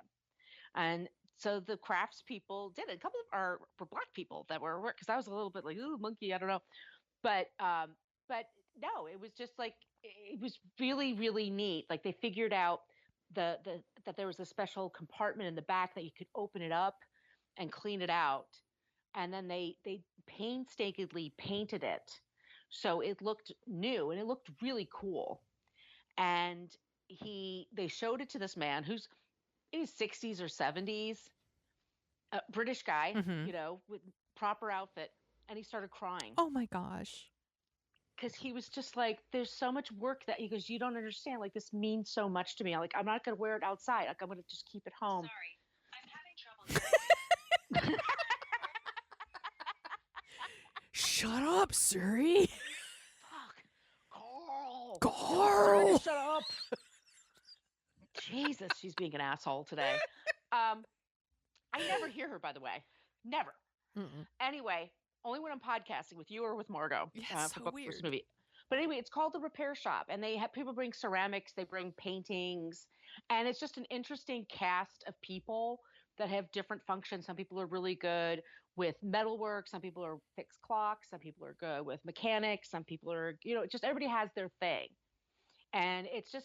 And so the crafts people did it. A couple of are for Black people that were, because I was a little bit like, ooh, monkey, I don't know. But no, it was just like, it was really, really neat. Like they figured out that there was a special compartment in the back that you could open it up and clean it out. And then they painstakingly painted it. So it looked new and it looked really cool. And they showed it to this man who's in his 60s or 70s, a British guy, with proper outfit. And he started crying. Oh my gosh. Because he was just like, there's so much work that he goes, you don't understand. Like, this means so much to me. Like, I'm not going to wear it outside. Like, I'm going to just keep it home. Sorry, I'm having trouble. Shut up, Siri. Fuck. Carl. Shut up. Jesus, she's being an asshole today. I never hear her, by the way. Never. Mm-mm. Anyway, only when I'm podcasting with you or with Margo. Yeah, so weird. This movie. But anyway, it's called The Repair Shop, and they have people bring ceramics, they bring paintings, and it's just an interesting cast of people that have different functions. Some people are really good with metalwork, some people are fix clocks, some people are good with mechanics, some people are, just everybody has their thing. And it's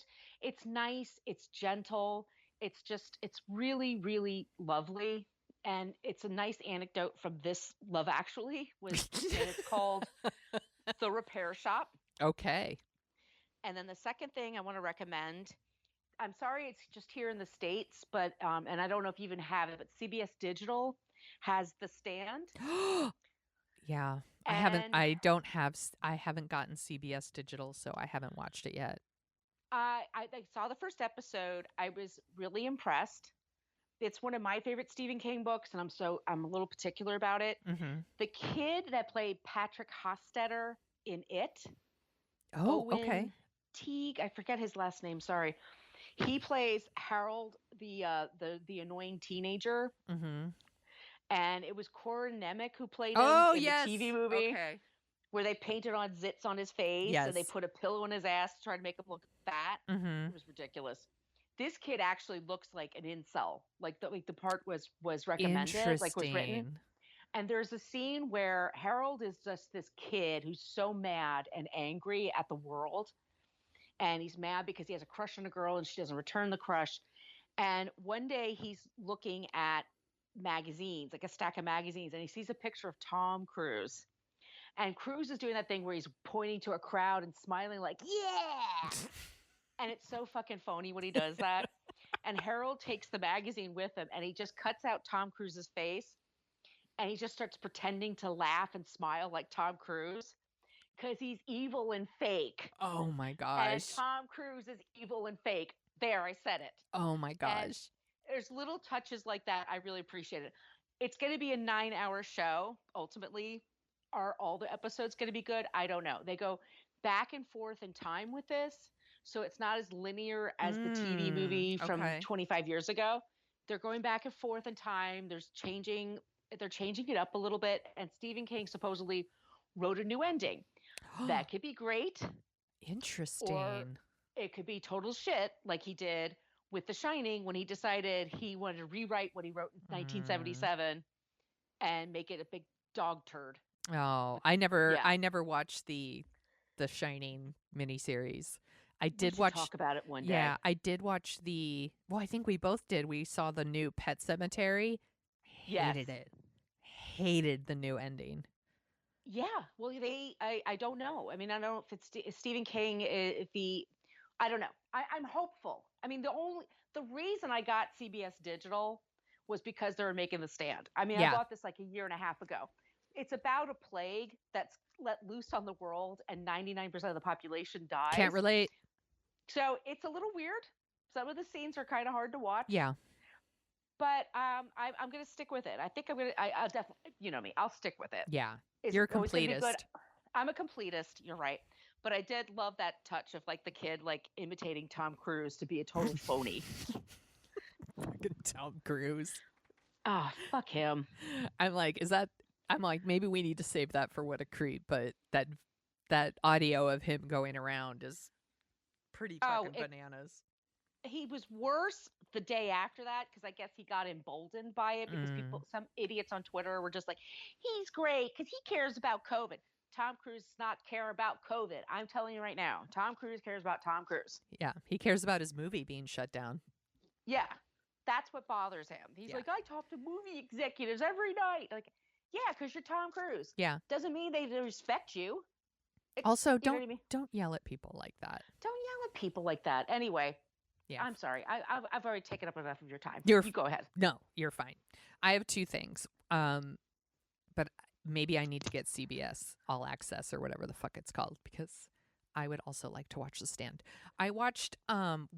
nice, it's gentle, it's really, really lovely. And it's a nice anecdote from this Love Actually, and it's called The Repair Shop. Okay. And then the second thing I want to recommend, I'm sorry it's just here in the States, but and I don't know if you even have it, but CBS Digital has The Stand. Yeah. I haven't gotten CBS Digital, so I haven't watched it yet. I saw the first episode. I was really impressed. it's one of my favorite Stephen King books, and I'm a little particular about it. Mm-hmm. The kid that played Patrick Hostetter in It, Oh, okay. Owen Teague, I forget his last name, sorry. He plays Harold, the annoying teenager, Mm-hmm. and it was Corin Nemec who played him Oh, in the yes. TV movie Okay. where they painted on zits on his face and they Yes. put a pillow in his ass to try to make him look fat. Mm-hmm. It was ridiculous. This kid actually looks like an incel. Like the part was recommended, like was written. Interesting. And there's a scene where Harold is just this kid who's so mad and angry at the world. And he's mad because he has a crush on a girl and she doesn't return the crush. And one day he's looking at magazines, like a stack of magazines, and he sees a picture of Tom Cruise. And Cruise is doing that thing where he's pointing to a crowd and smiling like, yeah. And it's so fucking phony when he does that. And Harold takes the magazine with him and he just cuts out Tom Cruise's face and he just starts pretending to laugh and smile like Tom Cruise because he's evil and fake. Oh my And gosh. Tom Cruise is evil and fake. There, I said it. Oh my And gosh. there's little touches like that. I really appreciate it. It's going to be a 9-hour show. Ultimately, are all the episodes going to be good? I don't know. They go back and forth in time with this. So it's not as linear as the TV movie from Okay. 25 years ago. They're going back and forth in time. They're changing it up a little bit. And Stephen King supposedly wrote a new ending. That could be great. Interesting. It could be total shit like he did with The Shining when he decided he wanted to rewrite what he wrote in 1977 and make it a big dog turd. Oh, Yeah. I never watched the Shining miniseries. I We did should watch talk about it one day. Yeah, I did watch well, I think we both did. We saw the new Pet Cemetery. Yes. Hated it. Hated the new ending. Yeah. Well, I don't know. I mean, I don't know if it's Stephen King, I don't know. I'm hopeful. I mean, the reason I got CBS Digital was because they were making The Stand. I mean, I Yeah. bought this like a year and a half ago. It's about a plague that's let loose on the world and 99% of the population dies. Can't relate. So it's a little weird. Some of the scenes are kind of hard to watch. Yeah. But I'm going to stick with it. I think I'll definitely, you know me, I'll stick with it. Yeah. Is You're it a always gonna be good? completist. I'm a completist. You're right. But I did love that touch of like the kid like imitating Tom Cruise to be a total phony. Fucking Tom Cruise. Ah, fuck him. I'm like, maybe we need to save that for What a Creep, but that audio of him going around is pretty fucking bananas. He was worse the day after that because I guess he got emboldened by it because some idiots on Twitter were just like, he's great because he cares about COVID. Tom Cruise does not care about COVID. I'm telling you right now, Tom Cruise cares about Tom Cruise. Yeah, he cares about his movie being shut down. Yeah, that's what bothers him. He's like, I talk to movie executives every night. Like, yeah, because you're Tom Cruise. Yeah. Doesn't mean they respect you. Also, don't yell at people like that. Don't yell at people like that. Anyway. Yeah. I'm sorry. I've already taken up enough of your time. You go ahead. No, you're fine. I have two things. But maybe I need to get CBS All Access or whatever the fuck it's called because I would also like to watch The Stand. I watched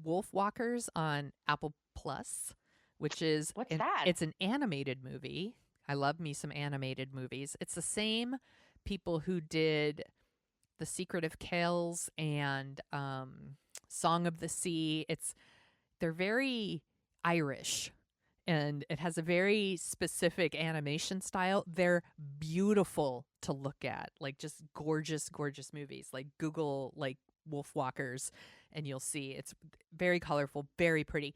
Wolf Walkers on Apple Plus, which is What's that? It's an animated movie. I love me some animated movies. It's the same people who did The Secret of Kells and Song of the Sea. They're very Irish and it has a very specific animation style. They're beautiful to look at, like just gorgeous, gorgeous movies. Like Google like Wolf Walkers and you'll see it's very colorful, very pretty.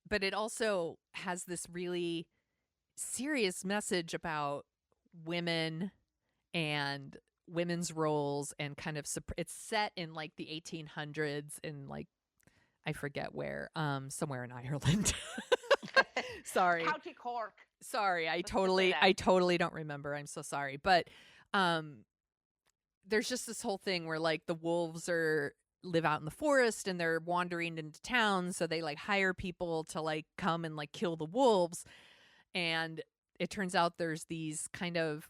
But it also has this really serious message about women and women's roles and kind of it's set in like the 1800s in like I forget where somewhere in Ireland. Sorry. County Cork. Sorry, I totally don't remember. I'm so sorry. But there's just this whole thing where like the wolves live out in the forest and they're wandering into town, so they like hire people to like come and like kill the wolves. And it turns out there's these kind of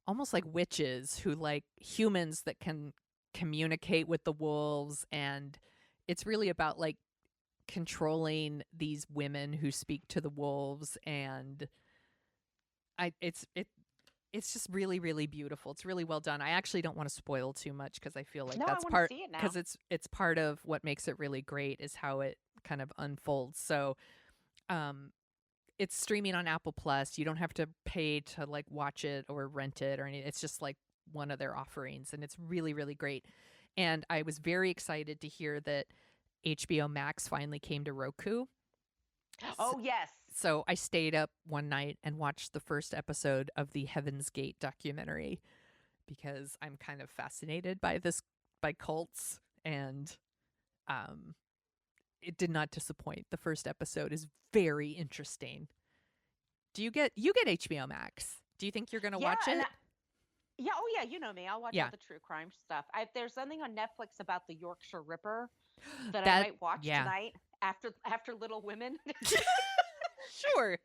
almost like witches who like humans that can communicate with the wolves, and it's really about like controlling these women who speak to the wolves, and it's just really, really beautiful. It's really well done. I actually don't want to spoil too much because I feel like No, I that's want part, to see it now. because it's part of what makes it really great is how it kind of unfolds. So, it's streaming on Apple Plus. You don't have to pay to like watch it or rent it or anything. It's just like one of their offerings, and it's really, really great. And I was very excited to hear that HBO Max finally came to Roku. Oh, yes. So I stayed up one night and watched the first episode of the Heaven's Gate documentary because I'm kind of fascinated by cults, and it did not disappoint. The first episode is very interesting. You get HBO Max? Do you think you're going to watch it? Yeah, oh yeah, you know me. I'll watch all the true crime stuff. There's something on Netflix about the Yorkshire Ripper that I might watch tonight after Little Women. Sure.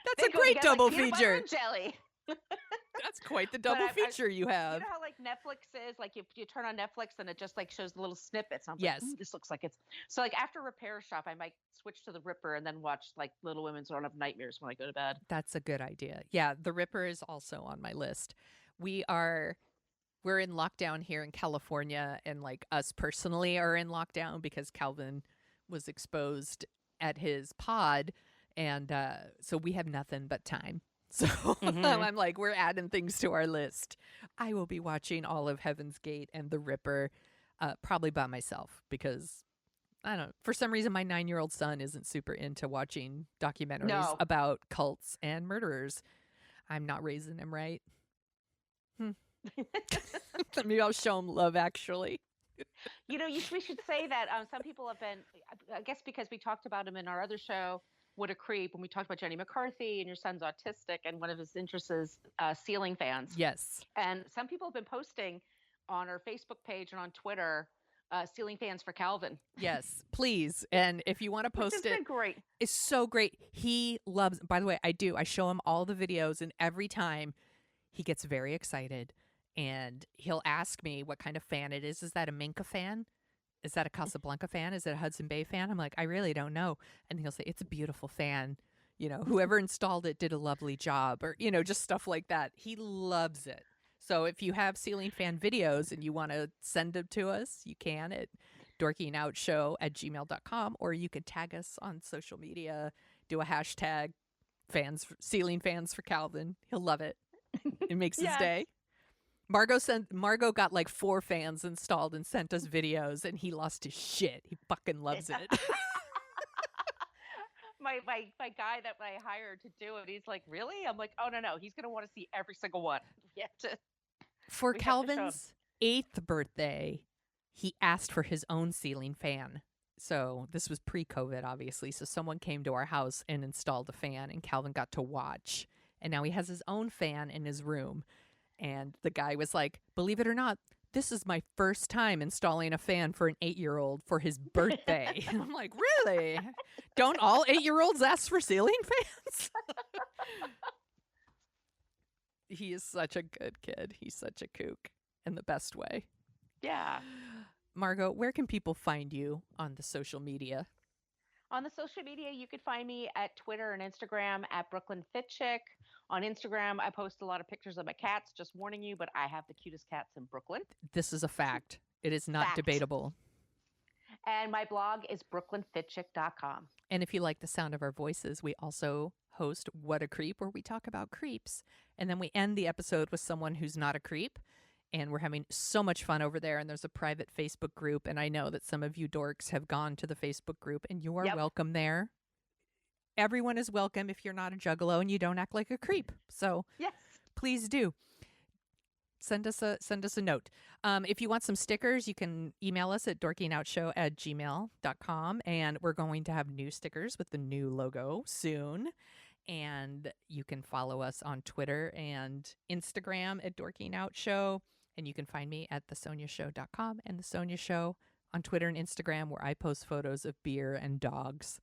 That's a great double feature. Jelly. That's quite the double feature you have. You know how like Netflix is, like you turn on Netflix and it just like shows the little snippets. I'm yes. Like, this looks like it's so like after Repair Shop, I might switch to the Ripper and then watch like Little Women so I don't have nightmares when I go to bed. That's a good idea. Yeah, the Ripper is also on my list. We're in lockdown here in California, and like us personally are in lockdown because Calvin was exposed at his pod, and so we have nothing but time. So I'm like, we're adding things to our list. I will be watching all of Heaven's Gate and The Ripper, probably by myself because I don't know. For some reason, my 9-year-old son isn't super into watching documentaries about cults and murderers. I'm not raising him right. Maybe I'll show him Love Actually. You know, we should say that some people have been, I guess because we talked about him in our other show, What a Creep, when we talked about Jenny McCarthy and your son's autistic, and one of his interests is ceiling fans. Yes. And some people have been posting on our Facebook page and on Twitter, ceiling fans for Calvin. Yes, please. And if you want to post it, great. It's so great. He loves, by the way, I show him all the videos, and every time he gets very excited. And he'll ask me what kind of fan it is. Is that a Minka fan? Is that a Casablanca fan? Is it a Hudson Bay fan? I'm like, I really don't know. And he'll say, it's a beautiful fan. You know, whoever installed it did a lovely job, or, you know, just stuff like that. He loves it. So if you have ceiling fan videos and you want to send them to us, you can at dorkingoutshow@gmail.com, or you could tag us on social media, do a hashtag ceiling fans for Calvin. He'll love it. It makes his day. Margo got like 4 fans installed and sent us videos, and he lost his shit. He fucking loves it. my guy that I hired to do it, he's like, really? I'm like, oh no, he's gonna want to see every single one. For Calvin's 8th birthday, he asked for his own ceiling fan. So this was pre-COVID, obviously. So someone came to our house and installed a fan, and Calvin got to watch. And now he has his own fan in his room. And the guy was like, believe it or not, this is my first time installing a fan for an 8-year-old for his birthday. And I'm like, really? Don't all 8-year-olds ask for ceiling fans? He is such a good kid. He's such a kook in the best way. Yeah. Margo, where can people find you on the social media? On the social media, you could find me at Twitter and Instagram at Brooklyn Fit Chick. On Instagram, I post a lot of pictures of my cats, just warning you, but I have the cutest cats in Brooklyn. This is a fact. It is not debatable. And my blog is brooklynfitchick.com. And if you like the sound of our voices, we also host What a Creep, where we talk about creeps. And then we end the episode with someone who's not a creep. And we're having so much fun over there. And there's a private Facebook group. And I know that some of you dorks have gone to the Facebook group, and you are welcome there. Everyone is welcome if you're not a juggalo and you don't act like a creep. So please do. Send us a note. If you want some stickers, you can email us at dorkingoutshow@gmail.com. And we're going to have new stickers with the new logo soon. And you can follow us on Twitter and Instagram at dorkingoutshow. And you can find me at thesoniashow.com and The Sonia Show on Twitter and Instagram, where I post photos of beer and dogs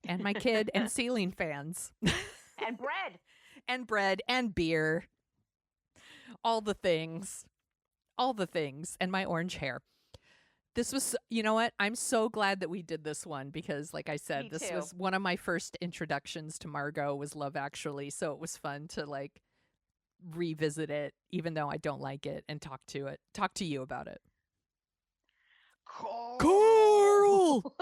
and my kid and ceiling fans. And bread. And bread and beer. All the things. And my orange hair. This was, you know what? I'm so glad that we did this one because, like I said, Me this too. was one of my first introductions to Margo was Love Actually. So it was fun to like revisit it, even though I don't like it, and talk to you about it. Carl. Carl!